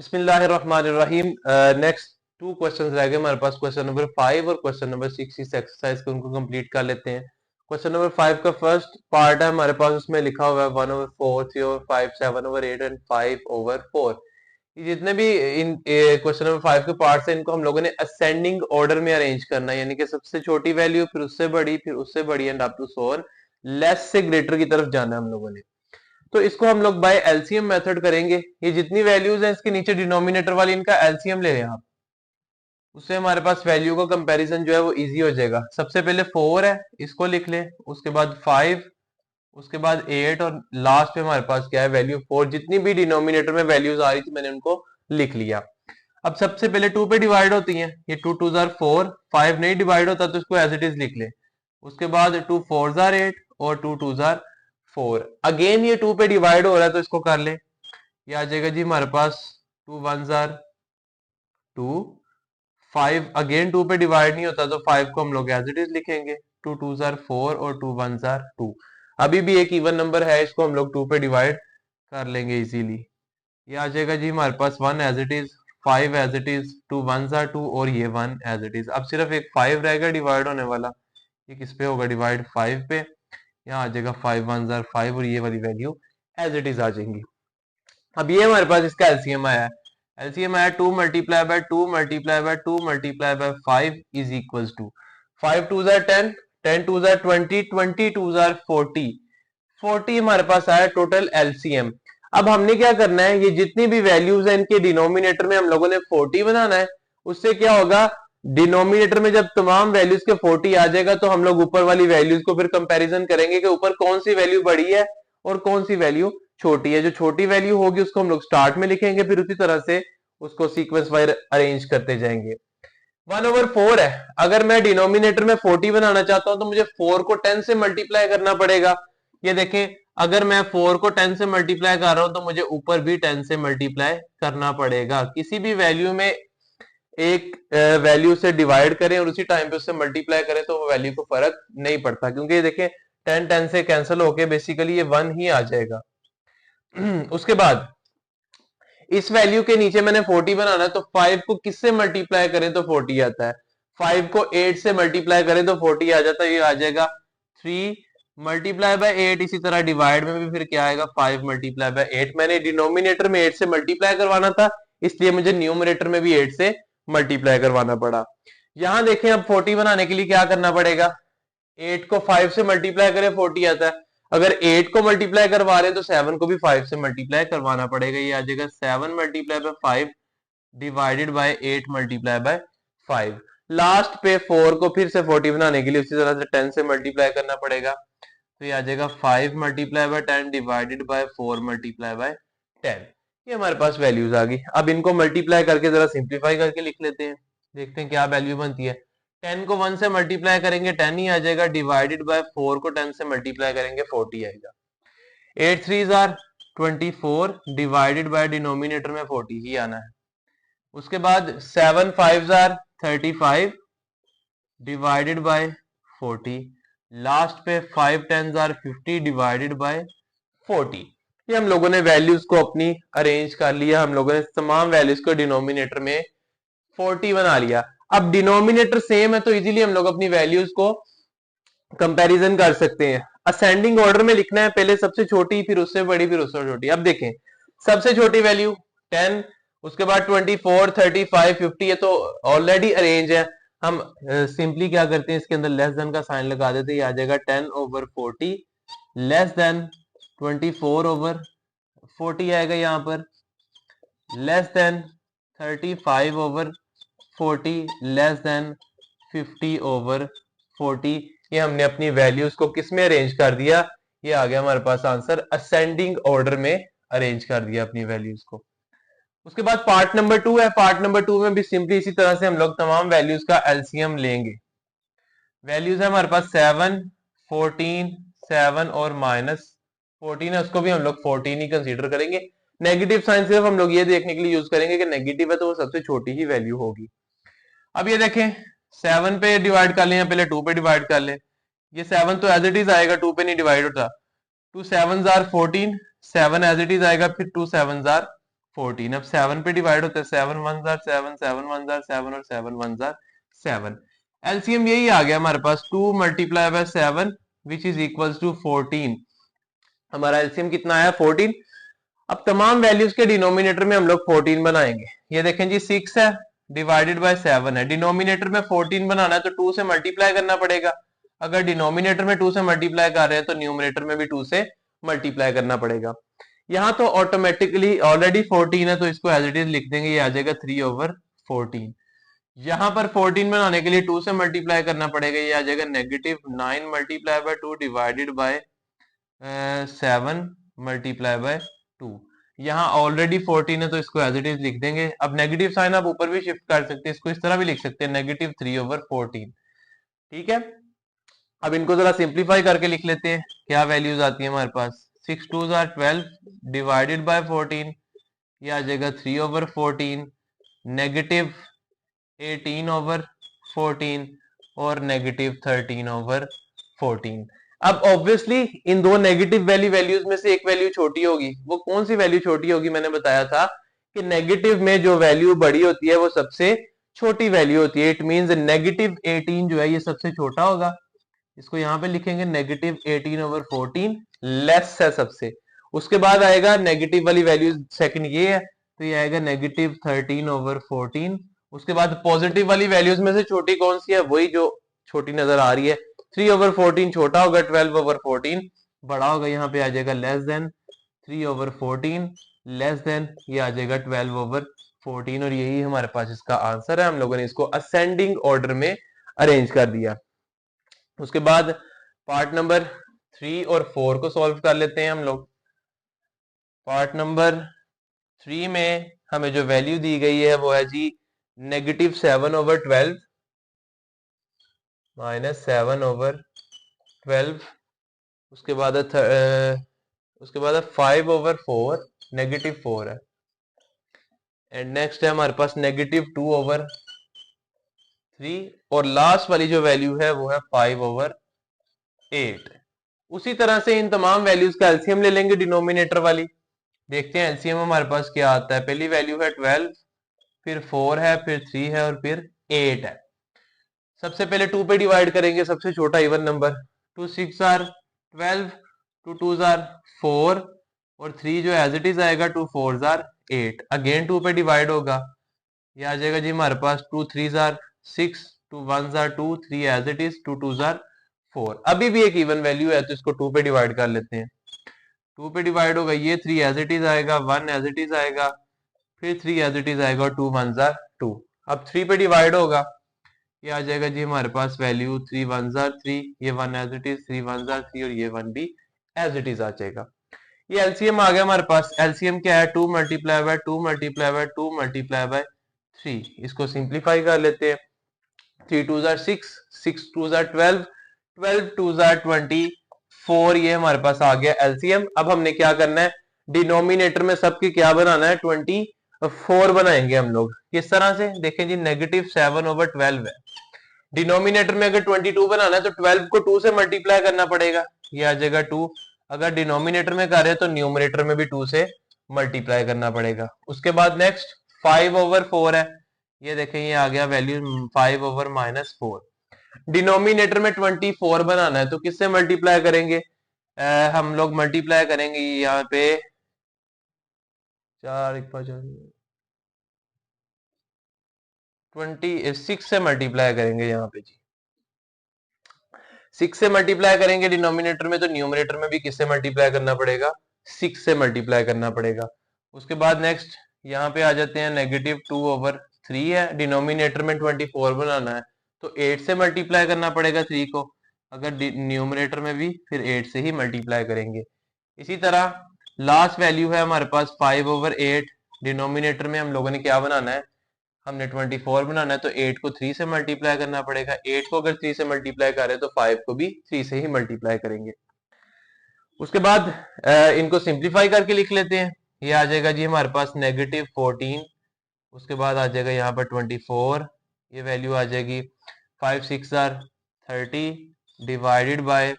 बिस्मिल्लाहिर्रहमानिर्रहीम। Next two questions रह गए हमारे पास, क्वेश्चन नंबर 5 और क्वेश्चन नंबर 6 इस एक्सरसाइज को उनको कंप्लीट कर लेते हैं। क्वेश्चन नंबर 5 का फर्स्ट पार्ट है हमारे पास, उसमें लिखा हुआ है 1/4, 3/5, 7/8 एंड 5/4। ये जितने भी इन क्वेश्चन नंबर 5 के पार्ट्स हैं, इनको हम लोगों ने असेंडिंग ऑर्डर में अरेंज करना है, यानी कि सबसे छोटी वैल्यू, फिर उससे बड़ी, फिर उससे बड़ी and up to so on, less से ग्रेटर की तरफ जाना है हम लोगों ने। तो इसको हम लोग बाय एलसीएम मेथड करेंगे। ये जितनी वैल्यूज हैं इसके नीचे डिनोमिनेटर वाली, इनका एलसीएम ले लें आप, उससे हमारे पास वैल्यू का कंपैरिजन जो है वो इजी हो जाएगा। सबसे पहले 4 है, इसको लिख ले, उसके बाद 5, उसके बाद 8 और लास्ट पे हमारे पास क्या है, वैल्यू 4। जितनी भी डिनोमिनेटर में वैल्यूज आ रही थी मैंने उनको लिख लिया। अब सबसे पहले 2 पे डिवाइड होती हैं, ये 2 2 जार 4, 5 नहीं डिवाइड होता तो इसको एज इट इज लिख ले। उसके बाद 2 4 जार 8 और 2 2 जार 4। अगेन ये 2 पे डिवाइड हो रहा है तो इसको कर ले, ये आ जाएगा जी हमारे पास 2 1 जार 2। 5 अगेन 2 पे डिवाइड नहीं होता तो 5 को हम लोग एज इट इज लिखेंगे, 2 2 जार 4 और 2 1 जार 2। अभी भी एक इवन नंबर है, इसको हम लोग 2 पे डिवाइड कर लेंगे इजीली। ये आ जाएगा जी हमारे पास 1 as it is, 5 as it is, 2 1 jar 2 और ये 1 एज इट इज। अब सिर्फ एक 5 रहेगा डिवाइड होने वाला, ये किस पे होगा, डिवाइड 5 पे। यहाँ आ जाएगा 5 1 जार 5 और ये वाली वैल्यू एज इट इज आ जाएंगी। अब ये हमारे पास इसका एलसीएम आया है, एलसीएम आया 2 multiply by 2 multiply by 2 multiply by 5 is equals to 5 2 jar 10, 10 2 jar 20, 20 2 jar 40, 40 हमारे पास आया टोटल एलसीएम। अब हमने क्या करना है, ये जितनी भी वैल्यूज है इनके डिनोमिनेटर में हम लोगों ने 40 बनाना है। उससे क्या होगा, डिनोमिनेटर में जब तमाम वैल्यूज के 40 आ जाएगा तो हम लोग ऊपर वाली वैल्यूज को फिर कंपैरिजन करेंगे कि ऊपर कौन सी वैल्यू बड़ी है और कौन सी वैल्यू छोटी है। जो छोटी वैल्यू होगी उसको हम लोग स्टार्ट में लिखेंगे, फिर उसी तरह से उसको सीक्वेंस वाइज अरेंज करते जाएंगे। 1/4 है, अगर मैं डिनोमिनेटर में 40 बनाना चाहता हूं तो मुझे 4 को 10 से मल्टीप्लाई करना पड़ेगा। ये देखें, अगर मैं 4 को 10 से मल्टीप्लाई कर रहा हूं तो मुझे ऊपर भी 10 से मल्टीप्लाई करना पड़ेगा। किसी भी वैल्यू में एक वैल्यू से डिवाइड करें और उसी टाइम पे उससे मल्टीप्लाई करें तो वो वैल्यू को फर्क नहीं पड़ता, क्योंकि ये देखें 10 10 से कैंसिल होके बेसिकली ये 1 ही आ जाएगा। उसके बाद इस वैल्यू के नीचे मैंने 40 बनाना है, तो 5 को किससे मल्टीप्लाई करें तो 40 आता है, 5 को 8 से मल्टीप्लाई करें तो 40 आ जाता है, ये आ जाएगा 3 मल्टीप्लाई बाय 8। इसी तरह डिवाइड में भी फिर क्या आएगा, 5 मल्टीप्लाई बाय 8। मैंने डिनोमिनेटर में 8 से मल्टीप्लाई करवाना था, इसलिए मुझे न्यूमरेटर में भी 8 से मल्टीप्लाई करवाना पड़ा। यहां देखें, अब 40 बनाने के लिए क्या करना पड़ेगा, 8 को 5 से मल्टीप्लाई करें 40 आता है। अगर 8 को मल्टीप्लाई करवा रहे हैं तो 7 को भी 5 से मल्टीप्लाई करवाना पड़ेगा, ये आ जाएगा 7 multiply by 5 divided by 8 multiply by 5। Last पे 4 को फिर से 40 बनाने के लिए उसी तरह से 10 से मल्टीप्लाई करना पड़ेगा, तो ये आ जाएगा 5 multiply by 10 divided by 4 multiply by 10। ये हमारे पास वैल्यूज आ गई। अब इनको मल्टीप्लाई करके जरा सिंप्लीफाई करके लिख लेते हैं, देखते हैं क्या वैल्यू बनती है। 10 को 1 से मल्टीप्लाई करेंगे 10 ही आ जाएगा, डिवाइडेड बाय 4 को 10 से मल्टीप्लाई करेंगे 40 आएगा। 8 3 जार 24 डिवाइडेड बाय डिनोमिनेटर में 40 ही आना है। उसके बाद 7 5 जार 35 डिवाइडेड बाय 40। लास्ट पे 5 10 जार 50 डिवाइडेड बाय 40। ये हम लोगों ने वैल्यूज को अपनी अरेंज कर लिया, हम लोगों ने तमाम वैल्यूज को डिनोमिनेटर में 40 बना लिया। अब डिनोमिनेटर सेम है तो इजीली हम लोग अपनी वैल्यूज को कंपैरिजन कर सकते हैं। असेंडिंग ऑर्डर में लिखना है, पहले सबसे छोटी, फिर उससे बड़ी, फिर उससे छोटी। अब देखें, सबसे छोटी वैल्यू 10, उसके बाद 24 35 50, ये तो ऑलरेडी अरेंज है। हम सिंपली क्या करते हैं, इसके अंदर लेस देन का साइन लगा देते हैं, ये आ जाएगा 10/40 लेस देन 24/40 आएगा यहाँ पर, लेस देन 35/40 लेस देन 50/40। ये हमने अपनी वैल्यूज को किस में अरेंज कर दिया, ये आ गया हमारे पास आंसर, असेंडिंग ऑर्डर में अरेंज कर दिया अपनी वैल्यूज को। उसके बाद पार्ट नंबर 2 है, पार्ट नंबर 2 में भी सिंपली इसी तरह से हम लोग तमाम वैल्यूज का एलसीएम लेंगे। वैल्यूज है हमारे पास 7 14 7 और -14 है, उसको भी हम लोग 14 ही कंसीडर करेंगे। नेगेटिव साइन सिर्फ हम लोग ये देखने के लिए यूज करेंगे कि नेगेटिव है तो वो सबसे छोटी ही वैल्यू होगी। अब ये देखें, 7 पे डिवाइड कर लें या पहले 2 पे डिवाइड कर लें। ये 7 तो एज इट इज आएगा, 2 पे नहीं डिवाइड होता। 2 7 जार 14, 7 एज इट इज आएगा, फिर 2 7 जार 14। अब 7 पे डिवाइड होता है, 7 वन जार 7, 7 वन जार 7 और 7 वन जार 7। एलसीएम यही आ गया हमारे पास, 2 multiply by 7 which is equals to 14। हमारा एलसीएम कितना आया, 14। अब तमाम वैल्यूज के डिनोमिनेटर में हम लोग 14 बनाएंगे। ये देखें जी 6 है डिवाइडेड बाय 7 है, डिनोमिनेटर में 14 बनाना है तो 2 से मल्टीप्लाई करना पड़ेगा। अगर डिनोमिनेटर में 2 से मल्टीप्लाई कर रहे हैं तो न्यूमरेटर में भी 2 से मल्टीप्लाई करना पड़ेगा। यहाँ तो ऑटोमेटिकली ऑलरेडी 14 है तो इसको एज इट इज लिख देंगे, ये आ जाएगा 3/14। यहाँ पर 14 बनाने के लिए 2 से मल्टीप्लाई करना पड़ेगा, ये आ जाएगा -9 multiply by 2 divided by 7 multiply by 2। यहाँ ऑलरेडी 14 है तो इसको एज इट इज लिख देंगे। अब नेगेटिव साइन आप ऊपर भी शिफ्ट कर सकते हैं, इसको इस तरह भी लिख सकते हैं -3/14। ठीक है, अब इनको जरा सिंप्लीफाई करके लिख लेते हैं, क्या वैल्यूज आती है हमारे पास। 6 2 12 डिवाइडेड बाय 14, ये आ जाएगा 3/14, -18/14 और -13/14। अब ऑब्वियसली इन दो नेगेटिव वैल्यूज में से एक वैल्यू छोटी होगी। वो कौन सी वैल्यू छोटी होगी, मैंने बताया था कि नेगेटिव में जो वैल्यू बड़ी होती है वो सबसे छोटी वैल्यू होती है। इट मींस -18 जो है ये सबसे छोटा होगा, इसको यहां पे लिखेंगे -18/14 लेस है सबसे। उसके बाद आएगा नेगेटिव वाली वैल्यू, सेकंड ये है तो ये आएगा -13/14। उसके बाद पॉजिटिव वाली वैल्यूज में से छोटी कौन सी है, वही जो छोटी नजर आ रही है, 3/14 छोटा होगा, 12/14 बड़ा होगा। यहाँ पे आ जाएगा लेस देन 3/14, लेस देन ये आ जाएगा 12/14। और यही हमारे पास इसका आंसर है। हम लोगों ने इसको असेंडिंग ऑर्डर में अरेंज कर दिया। उसके बाद पार्ट नंबर 3 और 4 को सॉल्व कर लेते हैं हम लोग। पार्ट नंबर 3 में हमें जो वैल्यू दी गई है वो है जी -7/12 -7/12। उसके बाद उसके बाद 5/4 -4 है। एंड नेक्स्ट है हमारे पास -2/3 और लास्ट वाली जो वैल्यू है वो है 5/8। उसी तरह से इन तमाम वैल्यूज का एलसीएम ले लेंगे डिनोमिनेटर वाली। देखते हैं एलसीएम हमारे पास क्या आता है। पहली वैल्यू है 12, फिर 4 है, फिर 3 है और फिर 8 है। सबसे पहले 2 पे डिवाइड करेंगे, सबसे छोटा इवन नंबर। 2 6 आर 12, 2 2 आर 4 और 3 जो एज इट इज आएगा 2 4 आर 8। अगेन 2 पे डिवाइड होगा, ये आ जाएगा जी हमारे पास 2 3 are 6, 2 1 are 2, 3 as it is, 2 2 are 4। अभी भी एक इवन वैल्यू है तो इसको 2 पे डिवाइड कर लेते हैं। 2 पे डिवाइड होगा, ये 3 एज इट इज आएगा, 1 एज इट इज आएगा, फिर 3 एज इट इज आएगा और 2 1 आर 2। अब 3 पे डिवाइड होगा, ये आ जाएगा जी हमारे पास वैल्यू 3 1 आर 3, ये 1 एज इट इज, 3 1 आर 3 और ये 1 भी एज इट इज आ जाएगा। ये एलसीएम आ गया हमारे पास। एलसीएम क्या है, 2 multiply by 2 multiply by 2 multiply by 3। इसको सिंप्लीफाई कर लेते हैं। 3 2 आर 6, 6 2 आर 12, 12 2 आर 24। ये हमारे पास आ गया एलसीएम। अब हमने क्या करना है, डिनोमिनेटर में सबकी क्या बनाना है, 24 बनाएंगे हम लोग। किस तरह से, देखें जी -7/12 है। डिनोमिनेटर में अगर 22 बनाना है तो 12 को 2 से मल्टीप्लाई करना पड़ेगा, ये आ जाएगा 2। अगर डिनोमिनेटर में कर रहे हैं तो न्यूमरेटर में भी 2 से मल्टीप्लाई करना पड़ेगा। उसके बाद नेक्स्ट 5/4 है, ये देखें ये आ गया वैल्यू 5/-4। डिनोमिनेटर में 24 बनाना है तो किससे मल्टीप्लाई करेंगे, हम लोग मल्टीप्लाई करेंगे यहाँ पे 4 26 से मल्टीप्लाई करेंगे। यहाँ पे जी 6 से मल्टीप्लाई करेंगे डिनोमिनेटर में, तो न्यूमरेटर में भी किससे मल्टीप्लाई करना पड़ेगा, 6 से मल्टीप्लाई करना पड़ेगा। उसके बाद नेक्स्ट यहाँ पे आ जाते हैं -2/3 है, डिनोमिनेटर में 24 बनाना है तो 8 से मल्टीप्लाई करना पड़ेगा 3 को। अगर न्यूमरेटर में भी फिर 8 से ही मल्टीप्लाई करेंगे। इसी तरह लास्ट वैल्यू है हमारे पास 5/8, डिनोमिनेटर में हम लोगों ने क्या बनाना है, हमने 24 बनाना है तो 8 को 3 से मल्टीप्लाई करना पड़ेगा। 8 को अगर 3 से मल्टीप्लाई करें तो 5 को भी 3 से ही मल्टीप्लाई करेंगे। उसके बाद इनको सिंप्लीफाई करके लिख लेते हैं। ये आ जाएगा जी हमारे पास -14, उसके बाद आ जाएगा यहाँ पर 24, ये वैल्यू आ जाएगी 5 6 आर 30 डिवाइडेड बाय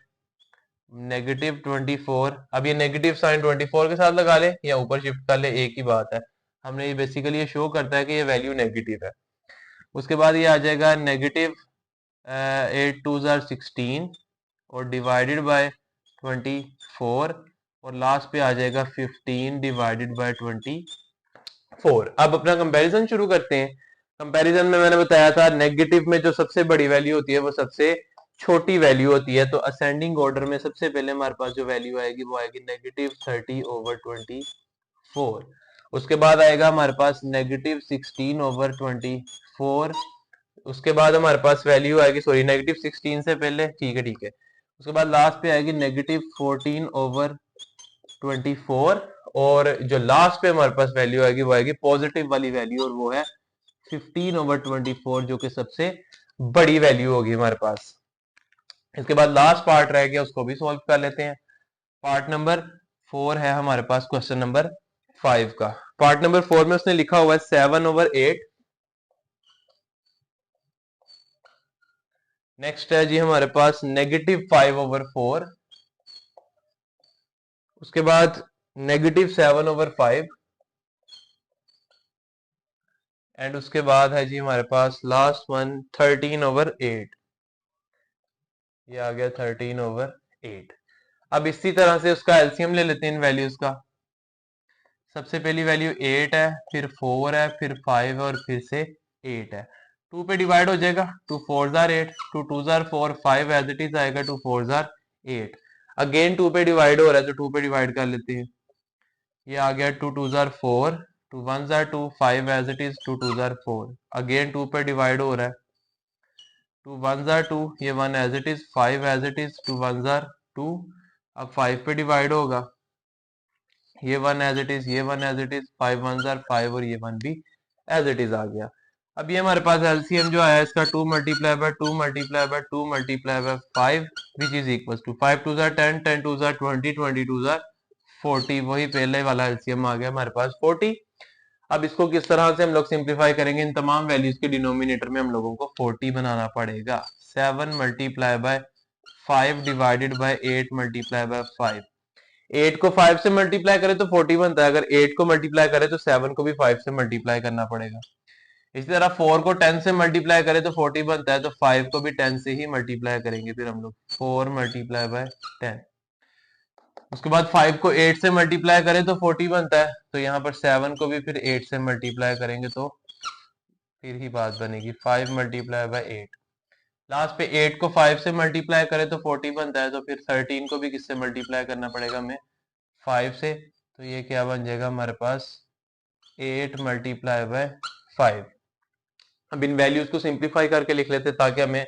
-24। अब ये नेगेटिव साइन 24 के साथ लगा ले या ऊपर शिफ्ट कर ले, एक ही बात है। हमने ये बेसिकली ये शो करता है कि ये वैल्यू नेगेटिव है। उसके बाद ये आ जाएगा नेगेटिव 8 टू जार 16 और डिवाइडेड बाय 24 और लास्ट पे आ जाएगा 15 डिवाइडेड बाय 24। अब अपना कंपैरिजन शुरू करते हैं। कंपैरिजन में मैंने बताया था नेगेटिव में जो सबसे बड़ी वैल्यू होती है वो सबसे छोटी वैल्यू होती है, तो असेंडिंग ऑर्डर में सबसे पहले हमारे पास जो वैल्यू आएगी वो आएगी -30/24। उसके बाद आएगा हमारे पास -16/24। उसके बाद हमारे पास वैल्यू आएगी, सॉरी -16 से पहले, ठीक है ठीक है। उसके बाद लास्ट पे आएगी -14/24 और जो लास्ट पे हमारे पास वैल्यू आएगी वो आएगी पॉजिटिव वाली वैल्यू और वो है 15/24 जो कि सबसे बड़ी वैल्यू होगी हमारे पास। इसके बाद लास्ट पार्ट रह गया, उसको भी सॉल्व कर लेते हैं। पार्ट नंबर 4 है हमारे पास क्वेश्चन नंबर 5 का। पार्ट नंबर 4 में उसने लिखा हुआ है 7/8। नेक्स्ट है जी हमारे पास -5/4। उसके बाद -7/5 एंड उसके बाद है जी हमारे पास लास्ट वन 13/8। ये आ गया 13/8। अब इसी तरह से उसका एलसीएम ले लेते हैं इन वैल्यूज का। सबसे पहली वैल्यू 8 है, फिर 4 है, फिर 5 है और फिर से 8 है। 2 पे डिवाइड हो जाएगा, 2 4 are 8, 2 2 are 4, 5 as it is आएगा, 2 4 जार 8। अगेन 2 पे डिवाइड हो रहा है तो 2 पे डिवाइड कर लेते हैं। ये आ गया 2 2 are 4, 2 1 jar 2, 5 as it is, 2 2 are 4। Again 2 पे डिवाइड हो रहा है, 2 1 जार 2, ये 1 as it is, 5 as it is, 2 1 jar 2। अब 5 पे डिवाइड होगा, ये 1 एज इट इज, ये 1 एज इट इज, 5 1 जार 5 और ये 1 भी एज इट इज आ गया। अब ये हमारे पास एलसीएम जो आया इसका 2 multiply by 2 multiply by 2 multiply by 5 which is equal to 5 2 jar 10, 10 2 jar 20, 20 2 jar 40। वही पहले वाला एलसीएम आ गया हमारे पास 40। अब इसको किस तरह से हम लोग सिंप्लीफाई करेंगे, इन तमाम वैल्यूज के डिनोमिनेटर में हम लोगों को 40 बनाना पड़ेगा। 7 multiply by 5 divided by 8 multiply by 5। 8 को 5 से मल्टीप्लाई करें तो 40 बनता है, अगर 8 को मल्टीप्लाई करें तो 7 को भी 5 से मल्टीप्लाई करना पड़ेगा। इसी तरह 4 को 10 से मल्टीप्लाई करें तो 40 बनता है, तो 5 को भी 10 से ही मल्टीप्लाई करेंगे फिर हम लोग, 4 मल्टीप्लाई बाय 10। उसके बाद 5 को 8 से मल्टीप्लाई करें तो 40 बनता है, तो यहाँ पर 7 को भी फिर 8 से मल्टीप्लाई करेंगे तो फिर ही बात बनेगी 5 मल्टीप्लाई बाय 8। लास्ट पे 8 को 5 से मल्टीप्लाई करें तो 40 बनता है, तो फिर 13 को भी किससे मल्टीप्लाई करना पड़ेगा हमें, 5 से। तो ये क्या बन जाएगा हमारे पास 8 मल्टीप्लाई बाय 5। अब इन वैल्यूज को सिंप्लीफाई करके लिख लेते ताकि हमें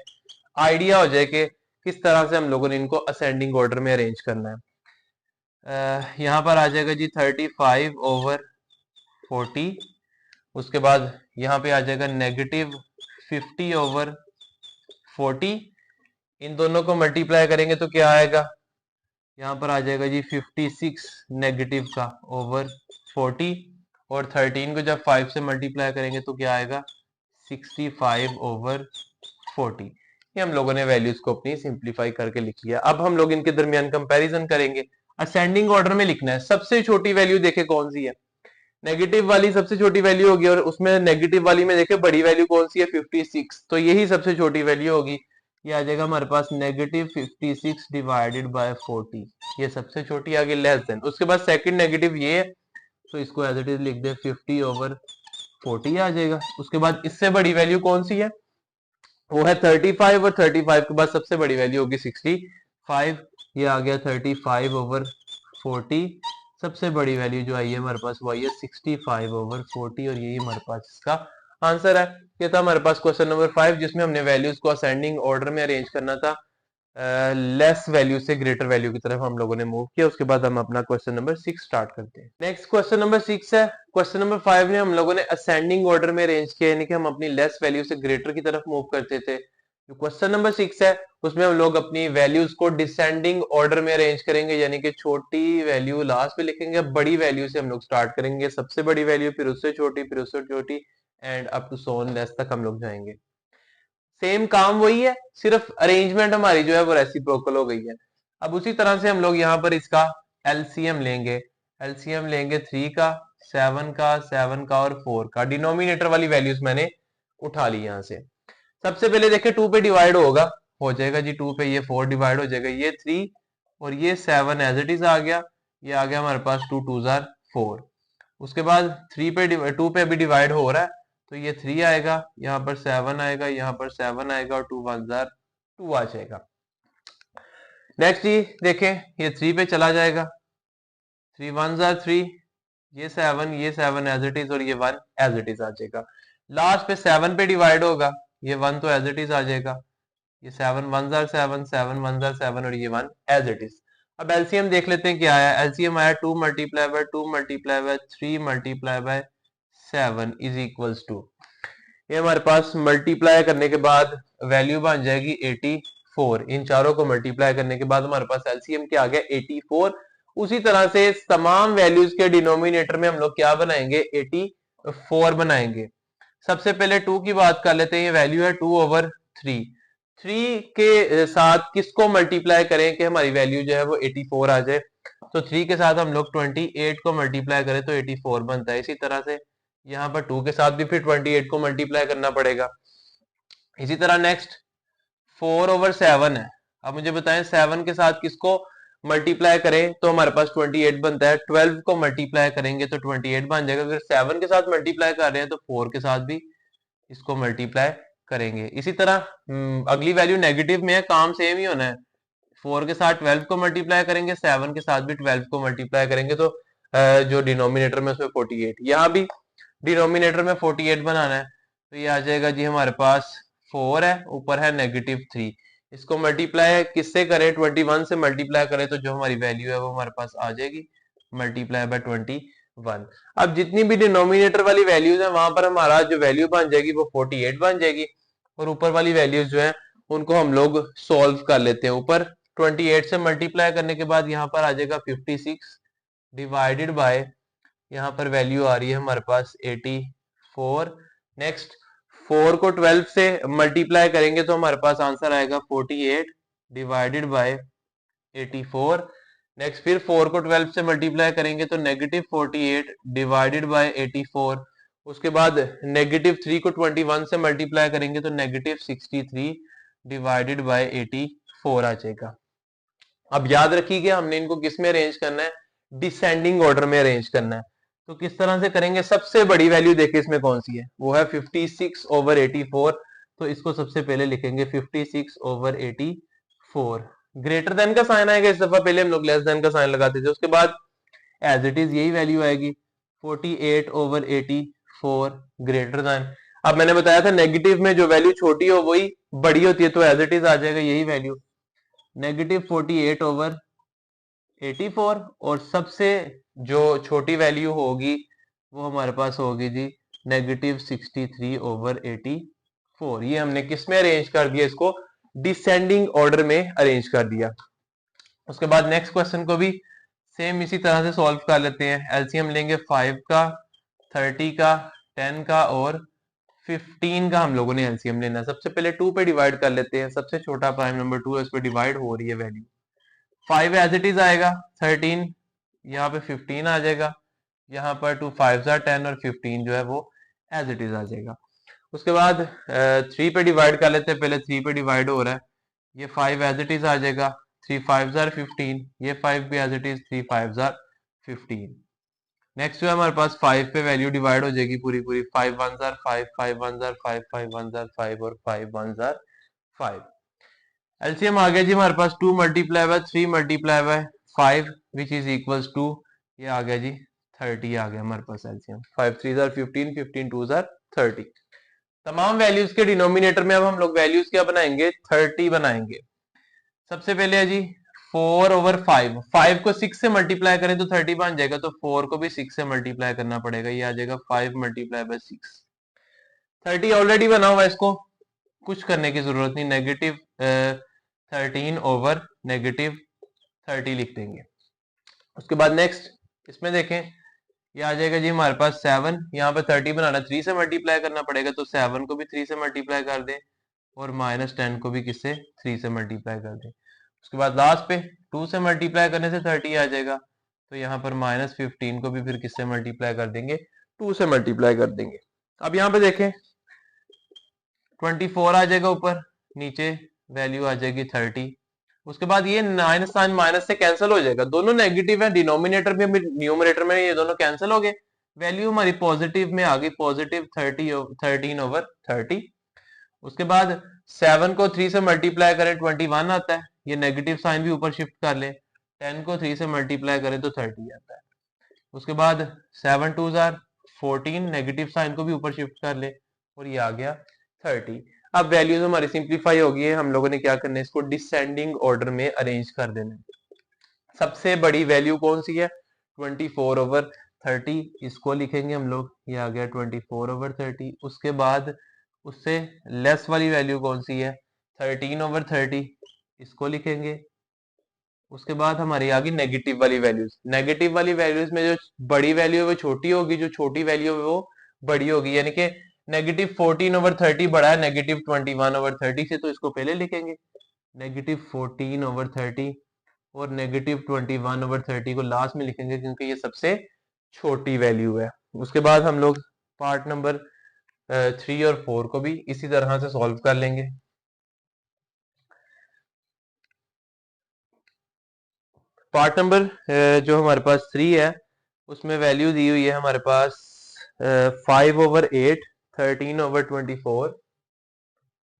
आइडिया हो जाए कि किस तरह से हम लोगों ने इनको असेंडिंग ऑर्डर में अरेंज करना है। यहाँ पर आ जाएगा जी 35/40। उसके बाद यहाँ पे आ जाएगा -50/40। इन दोनों को मल्टीप्लाई करेंगे तो क्या आएगा, यहाँ पर आ जाएगा जी 56 नेगेटिव का ओवर 40 और 13 को जब 5 से मल्टीप्लाई करेंगे तो क्या आएगा 65/40। ये हम लोगों ने वैल्यूज को अपनी सिंप्लीफाई करके लिख लिया। अब हम लोग इनके दरमियान कंपैरिजन करेंगे। असेंडिंग ऑर्डर में लिखना है। सबसे छोटी वैल्यू देखे कौन सी है, नेगेटिव वाली सबसे छोटी वैल्यू होगी और उसमें नेगेटिव वाली में देखे बड़ी वैल्यू कौन सी है 56, तो यही सबसे छोटी वैल्यू होगी। ये आ जाएगा हमारे पास -56 डिवाइडेड बाय 40, ये सबसे छोटी आ गई लेस देन। उसके बाद सेकंड नेगेटिव ये है, तो इसको एज इट इज लिख दे 50/40 आ जाएगा। उसके बाद इससे बड़ी वैल्यू कौन सी है, वो है 35 और 35 के बाद सबसे बड़ी वैल्यू होगी 65। ये आ गया 35/40। सबसे बड़ी वैल्यू जो आई है हमारे पास वो आई है 65/40 और यही हमारे पास इसका आंसर है। ये था हमारे पास क्वेश्चन नंबर 5 जिसमें हमने वैल्यूज को असेंडिंग ऑर्डर में अरेंज करना था, लेस वैल्यू से ग्रेटर वैल्यू की तरफ हम लोगों ने मूव किया। उसके बाद हम अपना क्वेश्चन नंबर 6 स्टार्ट करते हैं। नेक्स्ट क्वेश्चन नंबर 6 है। क्वेश्चन नंबर 5 ने हम लोगों ने असेंडिंग ऑर्डर में अरेंज किया, यानी कि हम अपनी लेस वैल्यू से ग्रेटर की तरफ मूव करते थे। जो क्वेश्चन नंबर 6 है उसमें हम लोग अपनी वैल्यूज को डिसेंडिंग ऑर्डर में अरेंज करेंगे, यानी कि छोटी वैल्यू लास्ट पे लिखेंगे, बड़ी वैल्यू से हम लोग स्टार्ट करेंगे, सबसे बड़ी वैल्यू फिर उससे छोटी फिर उससे छोटी and up to so on less तक हम लोग जाएंगे। सेम काम वही है, सिर्फ अरेंजमेंट हमारी जो है वो रेसिप्रोकल हो गई है। अब उसी तरह से हम लोग यहाँ पर इसका एलसीएम लेंगे। एलसीएम लेंगे 3 का, 7 का और 4 का डिनोमिनेटर वाली वैल्यूज मैंने उठा ली यहां से। सबसे पहले देखिए 2 पे डिवाइड होगा, हो जाएगा जी 2 पे, ये 4 डिवाइड हो जाएगा, ये 3 और ये 7 एज इट इज आ गया, ये आ गया हमारे पास 2 2 जार 4। उसके बाद 2 पे अभी डिवाइड हो रहा है, तो ये 3 आएगा, यहाँ पर 7 आएगा, यहाँ पर 7 आएगा और 2 1 जार 2 आ जाएगा। नेक्स्ट जी देखें, ये 3 पे चला जाएगा, 3 1 जार 3, ये 7 एज इट इज और ये 1 एज इट इज आ जाएगा। लास्ट पे 7 पे डिवाइड होगा, ये 1 तो एज इट इज आ जाएगा, ये 7 1 जार 7, 7 1 जार 7 और ये 1 एज इट इज। अब एलसीएम देख लेते हैं क्या आया। एलसीएम आया 2 multiply by 2 multiply by 3 multiply by 7 is equals to, ये हमारे पास मल्टीप्लाई करने के बाद वैल्यू बन जाएगी 84। इन चारों को मल्टीप्लाई करने के बाद हमारे पास एलसीएम क्या आ गया 84। उसी तरह से तमाम वैल्यूज के डिनोमिनेटर में हम लोग क्या बनाएंगे 84 बनाएंगे। सबसे पहले 2 की बात कर लेते हैं, ये वैल्यू है 2/3। 3 के साथ किसको मल्टीप्लाई करें कि हमारी वैल्यू जो है वो 84 आ जाए, तो 3 के साथ हम लोग 28 को मल्टीप्लाई करें तो 84 बनता है। इसी तरह से यहाँ पर 2 के साथ भी फिर 28 को मल्टीप्लाई करना पड़ेगा। इसी तरह नेक्स्ट 4/7 है। अब मुझे बताएं 7 के साथ किसको मल्टीप्लाई करें तो हमारे पास 28 बनता है। 12 को मल्टीप्लाई करेंगे तो 28 बन जाएगा। अगर 7 के साथ मल्टीप्लाई कर रहे हैं तो 4 के साथ भी इसको मल्टीप्लाई करेंगे। इसी तरह अगली वैल्यू नेगेटिव में है, काम सेम ही होना है। 4 के साथ 12 को मल्टीप्लाई करेंगे, 7 के साथ भी 12 को मल्टीप्लाई करेंगे, तो जो डिनोमिनेटर में उसमें 48, यहाँ भी डिनोमिनेटर में 48 बनाना है, तो ये आ जाएगा जी हमारे पास 4 है, ऊपर है -3। इसको मल्टीप्लाई किससे करें 21 से मल्टीप्लाई करें तो जो हमारी वैल्यू है वो हमारे पास आ जाएगी मल्टीप्लाई बाय 21। अब जितनी भी डिनोमिनेटर वाली वैल्यूज है वहां पर हमारा जो वैल्यू बन जाएगी वो 48 बन जाएगी, और ऊपर वाली वैल्यूज जो है उनको हम लोग सोल्व कर लेते हैं। ऊपर 28 से मल्टीप्लाई करने के बाद यहाँ पर आ जाएगा 56 डिवाइडेड बाय, यहाँ पर वैल्यू आ रही है हमारे पास 84। नेक्स्ट 4 को 12 से मल्टीप्लाई करेंगे तो हमारे पास आंसर आएगा 48 डिवाइडेड बाय 84। नेक्स्ट फिर 4 को 12 से मल्टीप्लाई करेंगे तो -48 डिवाइडेड बाय 84। उसके बाद -3 को 21 से मल्टीप्लाई करेंगे तो -63 डिवाइडेड बाय 84 आ जाएगा। अब याद रखिएगा हमने इनको किस में अरेंज करना है, डिसेंडिंग ऑर्डर में अरेंज करना है। तो किस तरह से करेंगे, सबसे बड़ी वैल्यू देखिए इसमें कौन सी है, वो है 56/84। तो इसको सबसे पहले लिखेंगे 56/84। ग्रेटर देन का साइन आएगा, इस दफा पहले हम लोग लेस देन का साइन लगाते थे। उसके बाद एज इट इज यही वैल्यू आएगी 48/84 ग्रेटर देन। अब मैंने बताया था नेगेटिव में जो वैल्यू छोटी हो वही बड़ी होती है, तो एज इट इज आ जाएगा यही वैल्यू -48/84। और सबसे जो छोटी वैल्यू होगी वो हमारे पास होगी जी -63/84। ये हमने किस में अरेंज कर दिया, इसको डिसेंडिंग ऑर्डर में अरेंज कर दिया। उसके बाद नेक्स्ट क्वेश्चन को भी सेम इसी तरह से सॉल्व कर लेते हैं। एलसीएम लेंगे 5 का, 30 का, 10 का और 15 का हम लोगों ने एलसीएम लेना है। सबसे पहले 2 पे डिवाइड कर लेते हैं, सबसे छोटा प्राइम नंबर 2 है, उस पर डिवाइड हो रही है वैल्यू। 5 एज इट इज आएगा, 13 यहाँ पे 15 आ जाएगा, यहाँ पर 2 5 10 और 15 जो है वो एज इट इज आ जाएगा। उसके बाद 3 पे डिवाइड कर लेते हैं, पहले 3 पे डिवाइड हो रहा है, ये 5 एज इट इज आ जाएगा, 3 5 15, ये 5 भी एज इट इज, 3 5 15। नेक्स्ट जो है हमारे पास 5 पे वैल्यू डिवाइड हो जाएगी पूरी पूरी, 5 1 5, 5 1 5, 5 1 5 और 5 1 5। एलसीएम आ गया जी हमारे पास 2 multiply by 3 multiply by 5 which is equals to, ये आ गया जी 30 आ गया हमारे पास एलसीएम। 5 3 15, 15 2 30। तमाम वैल्यूज के डिनोमिनेटर में अब हम लोग वैल्यूज क्या बनाएंगे 30 बनाएंगे। सबसे पहले है जी 4/5, 5 को 6 से मल्टीप्लाई करें तो 30 बन जाएगा, तो 4 को भी 6 से मल्टीप्लाई करना पड़ेगा, ये आ जाएगा 5 मल्टीप्लाई बाय 6। 30 ऑलरेडी बना हुआ है, इसको कुछ करने की जरूरत नहीं, -13/-30 लिख देंगे। उसके बाद नेक्स्ट इसमें देखें, ये आ जाएगा जी हमारे पास 7, यहाँ पे 30 बनाना 3 से मल्टीप्लाई करना पड़ेगा, तो 7 को भी 3 से मल्टीप्लाई कर दें और -10 को भी किससे 3 से मल्टीप्लाई कर दें। उसके बाद लास्ट पे 2 से मल्टीप्लाई करने से 30 आ जाएगा, तो यहाँ पर -15 को भी फिर किससे मल्टीप्लाई कर देंगे, 2 से मल्टीप्लाई कर देंगे। अब यहाँ पे देखें 24 आ जाएगा ऊपर, नीचे वैल्यू आ जाएगी 30। उसके बाद ये माइनस साइन माइनस से कैंसिल हो जाएगा, दोनों नेगेटिव है, डिनोमिनेटर में भी न्यूमरेटर में ये दोनों कैंसिल हो गए, वैल्यू हमारी पॉजिटिव में आ गई, पॉजिटिव 13/30। उसके बाद 7 को 3 से मल्टीप्लाई करें 21 आता है, ये नेगेटिव साइन भी ऊपर शिफ्ट कर ले, 10 को 3 से मल्टीप्लाई करें तो 30 आता है। उसके बाद 7 2 14, नेगेटिव साइन को भी ऊपर शिफ्ट कर ले और ये आ गया 30। अब वैल्यूज हमारी सिंप्लीफाई होगी है, हम लोगों ने क्या करना है, इसको डिसेंडिंग ऑर्डर में अरेंज कर देना है। सबसे बड़ी वैल्यू कौन सी है, 24/30, इसको लिखेंगे हम लोग, ये आ गया 24/30। उसके बाद उससे लेस वाली वैल्यू कौन सी है, 13/30, इसको लिखेंगे। उसके बाद हमारी आ गई नेगेटिव वाली वैल्यूज, नेगेटिव वाली वैल्यूज में जो बड़ी वैल्यू है वो छोटी होगी, जो छोटी वैल्यू है वो बड़ी होगी, यानी कि -14/30 बड़ा है -21/30 से, तो इसको पहले लिखेंगे -14/30 और -21/30 को लास्ट में लिखेंगे क्योंकि ये सबसे छोटी वैल्यू है। उसके बाद हम लोग पार्ट नंबर 3 और 4 को भी इसी तरह से सॉल्व कर लेंगे। पार्ट नंबर जो हमारे पास 3 है उसमें वैल्यू दी हुई है हमारे पास 5/8, 13/24।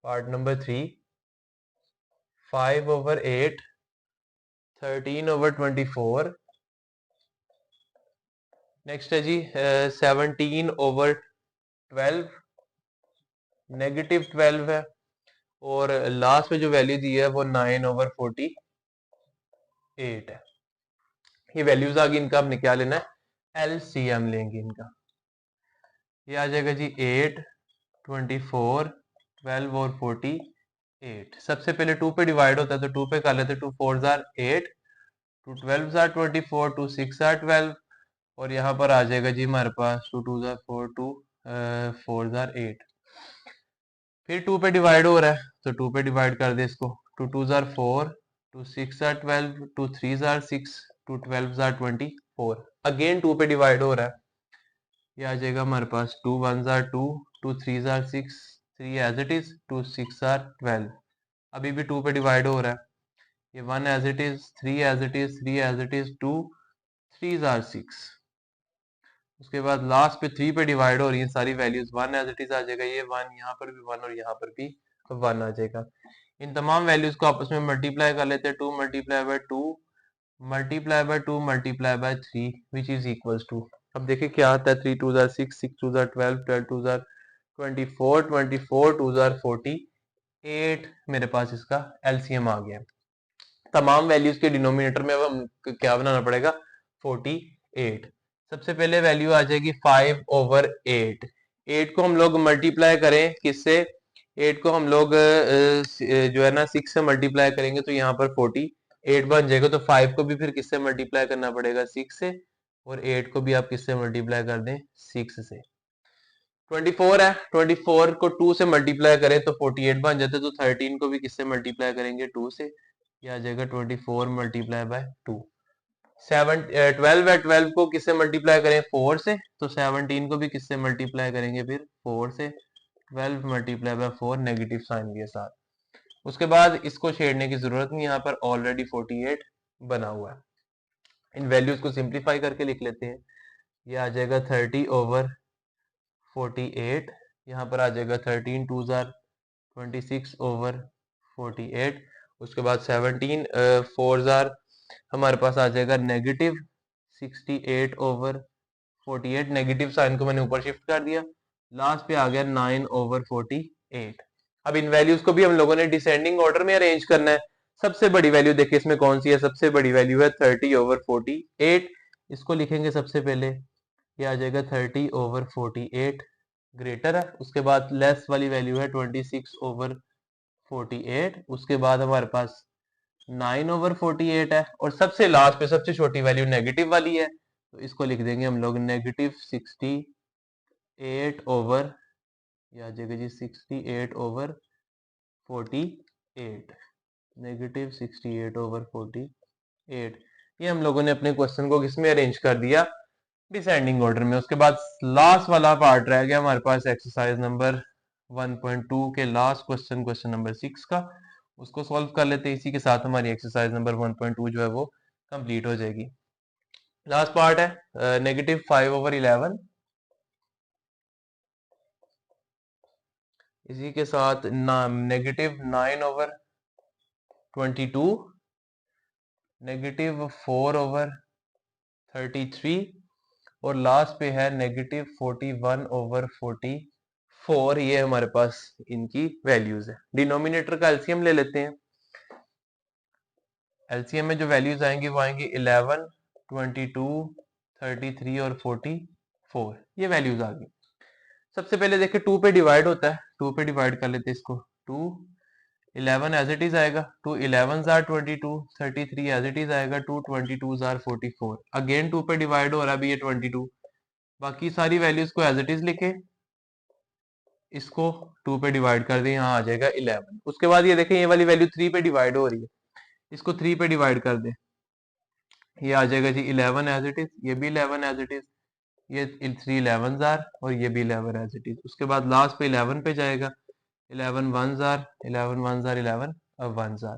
Part number 3 5/8, 13/24। नेक्स्ट है जी 17/12, -12 है, और लास्ट में जो वैल्यू दी है वो 9/48 है। ये वैल्यूज आ गई, इनका हमने क्या लेना है, एलसीएम लेंगे इनका। ये आ जाएगा जी 8, 24, 12 और 48। सबसे पहले 2 पे डिवाइड होता है तो 2 पे कर लेते, 2 4 जार 8, 2 12 जार 24, 2 6 जार 12, और यहाँ पर आ जाएगा जी हमारे पास 2 2 जार 4, 2 4 जार 8। फिर 2 पे डिवाइड हो रहा है तो 2 पे डिवाइड कर दे इसको, 2 2 are 4, 2 6 are 12, 2 3 are 6, 2 12 jar 24। Again 2 पे डिवाइड हो रहा है, ये आ जाएगा हमारे पास 2 1 jar 2, 2 3 are 6, 3 as it is, 2 6 are 12। अभी भी 2 पे डिवाइड हो रहा है, ये 1 as it is, 3 as it is, 3 as it is, 2 3 are 6। उसके बाद लास्ट पे 3 पे डिवाइड हो रही है सारी वैल्यूज, 1 एज इट इज आ जाएगा, ये 1 यहाँ पर भी 1 और यहाँ पर भी 1 आ जाएगा। इन तमाम वैल्यूज को आपस में मल्टीप्लाई कर लेते हैं, 2 multiply by 2 multiply by 2 multiply by 3 which is equals to, अब देखिए क्या आता है, 3 2 जार 6, 6 2 जार 12, 12 2 जार 24, 24 2 जार 48, मेरे पास इसका एलसीएम आ गया। तमाम वैल्यूज के डिनोमिनेटर में अब हम क्या बनाना पड़ेगा, 48। सबसे पहले वैल्यू आ जाएगी 5/8, 8 को हम लोग मल्टीप्लाई करें किससे, 8 को हम लोग जो है ना 6 से मल्टीप्लाई करेंगे तो यहाँ पर 48 बन जाएगा, तो 5 को भी फिर किससे मल्टीप्लाई करना पड़ेगा, 6 से, और 8 को भी आप किससे मल्टीप्लाई कर दें, 6 से। 24 है, 24 को 2 से मल्टीप्लाई करें तो 48 बन जाते, तो 13 को भी किससे मल्टीप्लाई करेंगे, 2 से, ये आ जाएगा 24 मल्टीप्लाई बाय 2। 12 है, 12 को किससे मल्टीप्लाई करें, 4 से, तो 17 को भी किससे मल्टीप्लाई करेंगे, फिर 4 से, 12 मल्टीप्लाई बाय 4, नेगेटिव साइन के साथ। उसके बाद इसको छेड़ने की जरूरत नहीं, यहाँ पर ऑलरेडी 48 बना हुआ है। इन वैल्यूज को सिंप्लीफाई करके लिख लेते हैं, ये आ जाएगा 30/48, यहाँ पर आ जाएगा 13 2 जार 26/48। उसके बाद 17 4 जार हमारे पास आ जाएगा -68/48, नेगेटिव साइन को मैंने ऊपर शिफ्ट कर दिया, लास्ट पे आ गया 9/48। अब इन वैल्यूज को भी हम लोगों ने डिसेंडिंग ऑर्डर में अरेंज करना है। सबसे बड़ी वैल्यू देखिए इसमें कौन सी है, सबसे बड़ी वैल्यू है 30/48, इसको लिखेंगे सबसे पहले, ये आ जाएगा 30/48 ग्रेटर है। उसके बाद लेस वाली वैल्यू है 26/48, उसके बाद हमारे पास 9/48 है, और सबसे लास्ट पे सबसे छोटी वैल्यू नेगेटिव वाली है, तो इसको लिख देंगे हम लोग -68 ओवर, ये आ जाएगा जी 68/48, -68/48। ये हम लोगों ने अपने क्वेश्चन को किसमें अरेंज कर दिया, डिसेंडिंग ऑर्डर में। उसके बाद लास्ट वाला पार्ट रह गया हमारे पास एक्सरसाइज नंबर 1.2 के लास्ट क्वेश्चन, क्वेश्चन नंबर 6 का। उसको सॉल्व कर लेते हैं, इसी के साथ हमारी एक्सरसाइज नंबर 1.2 जो है वो कंप्लीट हो जाएगी। लास्ट पार्ट है -5/11, इसी के साथ -9/22, -4/33 और लास्ट पे है -41/44। ये हमारे पास इनकी वैल्यूज है। डिनोमिनेटर का एलसीएम ले लेते हैं। एलसीएम में जो वैल्यूज आएंगी वो आएंगी 11, 22, 33 और 44। ये वैल्यूज आ गई। सबसे पहले देखिए 2 पे डिवाइड होता है, 2 पे डिवाइड कर लेते हैं इसको। 2 11 एज इट इज आएगा, 2 11s are 22, 33 as it is आएगा, 2 22s आर 44। अगेन 2 पे डिवाइड हो रहा है अभी ये 22। बाकी सारी वैल्यूज को एज इट इज लिखे, इसको 2 पे डिवाइड कर दें, यहाँ आ जाएगा 11। उसके बाद ये देखें ये वाली वैल्यू 3 पे डिवाइड हो रही है, इसको 3 पे डिवाइड कर दें, ये आ जाएगा जी 11 एज इट इज, ये भी 11 एज इट इज, ये 3 11s आर और ये भी 11 एज इट इज। उसके बाद लास्ट पे 11 पे जाएगा, 11 1s आर, 11 1s आर 11 और 1s आर।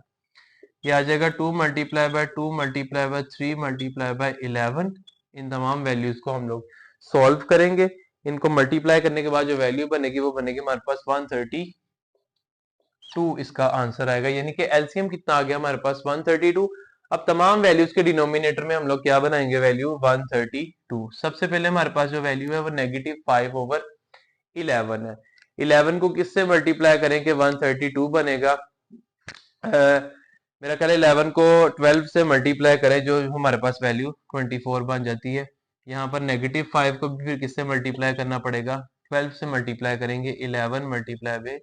ये आ जाएगा 2 multiply by 2 multiply by 3 multiply bye 11। इन तमाम वैल्यूज को हम लोग सॉल्व करेंगे। इनको मल्टीप्लाई करने के बाद जो वैल्यू बनेगी वो बनेगी हमारे पास 132, इसका आंसर आएगा। यानी कि एलसीएम कितना आ गया हमारे पास 132। अब तमाम वैल्यूज के डिनोमिनेटर में हम लोग क्या बनाएंगे, वैल्यू 132। सबसे पहले हमारे पास जो वैल्यू है वो -5/11 है। 11 को किससे मल्टीप्लाई करेंगे, 132 बनेगा। मेरा ख्याल है 11 को 12 से मल्टीप्लाई करें जो हमारे पास वैल्यू 24 बन जाती है। यहाँ पर -5 को भी फिर किससे मल्टीप्लाई करना पड़ेगा, 12 से मल्टीप्लाई करेंगे, 11 मल्टीप्लाई बाय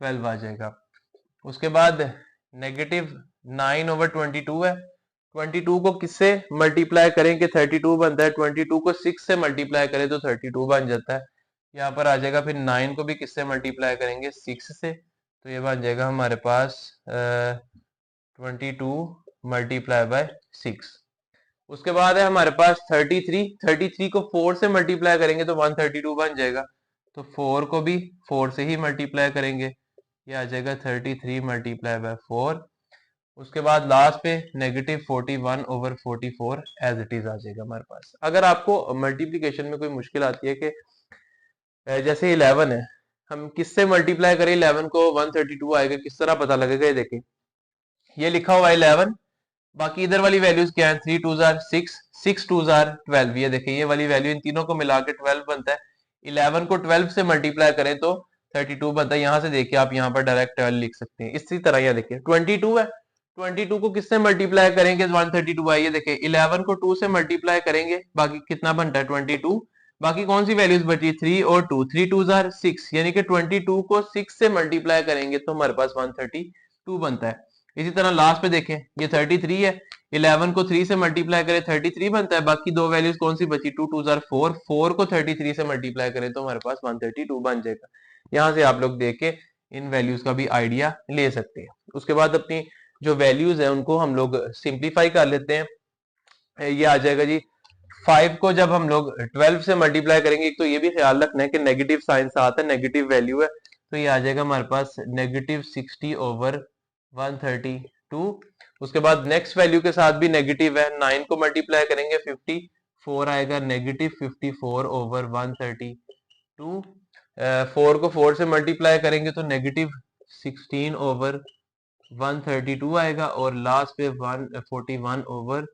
12 आ जाएगा। उसके बाद -9/22 है, 22 को किससे मल्टीप्लाई करेंगे, 32 बनता है, 22 को 6 से मल्टीप्लाई करें तो 32 बन जाता है। यहाँ पर आ जाएगा फिर 9 को भी किससे मल्टीप्लाई करेंगे, 6 से, तो ये बन जाएगा हमारे पास 22 मल्टीप्लाई बाय 6। उसके बाद है हमारे पास 33, 33 को 4 से मल्टीप्लाई करेंगे तो 132 बन जाएगा, तो 4 को भी 4 से ही मल्टीप्लाई करेंगे, ये आ जाएगा 33 मल्टीप्लाई बाय 4। उसके बाद लास्ट पे -41/44 एज इट इज आ जाएगा हमारे पास। अगर आपको मल्टीप्लीकेशन में कोई मुश्किल आती है कि जैसे 11 है, हम किससे मल्टीप्लाई करें 11 को, 132 आएगा, किस तरह पता लगेगा, ये देखें ये लिखा हुआ है 11, बाकी इधर वाली वैल्यूज क्या है, 3 2s आर 6, 6 2s आर 12। ये देखिए ये वाली वैल्यू इन तीनों को मिला के 12 बनता है। 11 को 12 से मल्टीप्लाई करें तो 32 बनता है। यहाँ से देखिए आप यहाँ पर डायरेक्ट 12 लिख सकते हैं। इसी तरह यहाँ देखिए 22 है, 22 को किससे मल्टीप्लाई करेंगे, 132 है। ये देखिए 11 को 2 से मल्टीप्लाई करेंगे, बाकी कितना बनता है 22। बाकी कौन सी वैल्यूज बची, 3 और 2, 3 2s आर 6, यानी कि 22 को 6 से मल्टीप्लाई करेंगे तो हमारे पास 132 बनता है। इसी तरह लास्ट पे देखें ये 33 है, 11 को 3 से मल्टीप्लाई करें 33 बनता है। बाकी दो वैल्यूज कौन सी बची, 2 2s आर 4, 4 को 33 से मल्टीप्लाई करें तो हमारे पास 132 बन जाएगा। यहाँ से आप लोग देख के इन वैल्यूज का भी आइडिया ले सकते हैं। उसके बाद अपनी जो वैल्यूज है उनको हम लोग सिंप्लीफाई कर लेते हैं। ये आ जाएगा जी 5 को जब हम लोग 12 से मल्टीप्लाई करेंगे, तो ये भी ख्याल रखना है कि नेगेटिव साइन से आता है, नेगेटिव वैल्यू है, तो ये आ जाएगा हमारे पास -60/132। उसके बाद नेक्स्ट वैल्यू के साथ भी नेगेटिव है, 9 को मल्टीप्लाई करेंगे 54 आएगा, -54/132। 4 को 4 से मल्टीप्लाई करेंगे तो -16/132 आएगा, और लास्ट पे 141/1,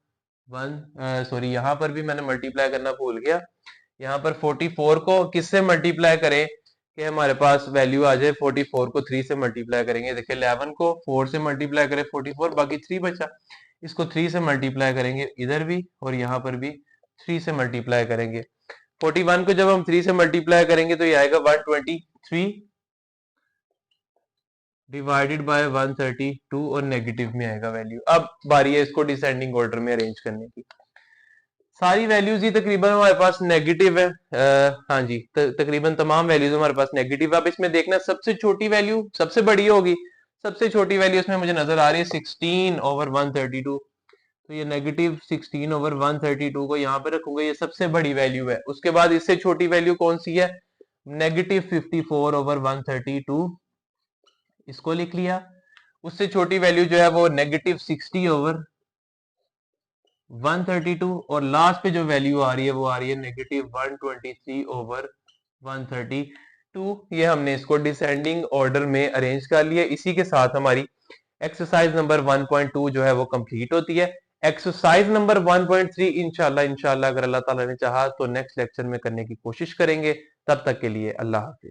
सॉरी यहाँ पर भी मैंने मल्टीप्लाई करना भूल गया। यहाँ पर 44 को किससे मल्टीप्लाई करें कि हमारे पास वैल्यू आ जाए, 44 को 3 से मल्टीप्लाई करेंगे। देखिए 11 को 4 से मल्टीप्लाई करें 44, बाकी 3 बचा, इसको 3 से मल्टीप्लाई करेंगे इधर भी और यहाँ पर भी 3 से मल्टीप्लाई करेंगे। 41 को जब हम 3 से मल्टीप्लाई करेंगे तो ये आएगा 123 डिवाइडेड बाय 132 और नेगेटिव में आएगा वैल्यू। अब बारी है इसको डिसेंडिंग ऑर्डर में अरेंज करने की। सारी वैल्यूज ही तकरीबन हमारे पास नेगेटिव है, हाँ जी, तकरीबन तमाम वैल्यूज हमारे पास नेगेटिव है। अब इसमें देखना सबसे छोटी वैल्यू सबसे बड़ी होगी, सबसे छोटी वैल्यू इसमें मुझे नजर आ रही है 16/132, तो ये -16/132 को यहाँ पे रखूंगा, ये सबसे बड़ी वैल्यू है। उसके बाद इससे छोटी वैल्यू कौन सी है, -54/132, इसको लिख लिया। उससे छोटी वैल्यू जो है वो -60/132, और लास्ट पे जो वैल्यू आ रही है वो आ रही है -123/132। ये हमने इसको डिसेंडिंग ऑर्डर में अरेंज कर लिया। इसी के साथ हमारी एक्सरसाइज नंबर 1.2 जो है वो कंप्लीट होती है। एक्सरसाइज नंबर 1.3 इंशाल्लाह अगर अल्लाह ताला ने चाहा तो नेक्स्ट लेक्चर में करने की कोशिश करेंगे। तब तक के लिए अल्लाह हाफिज।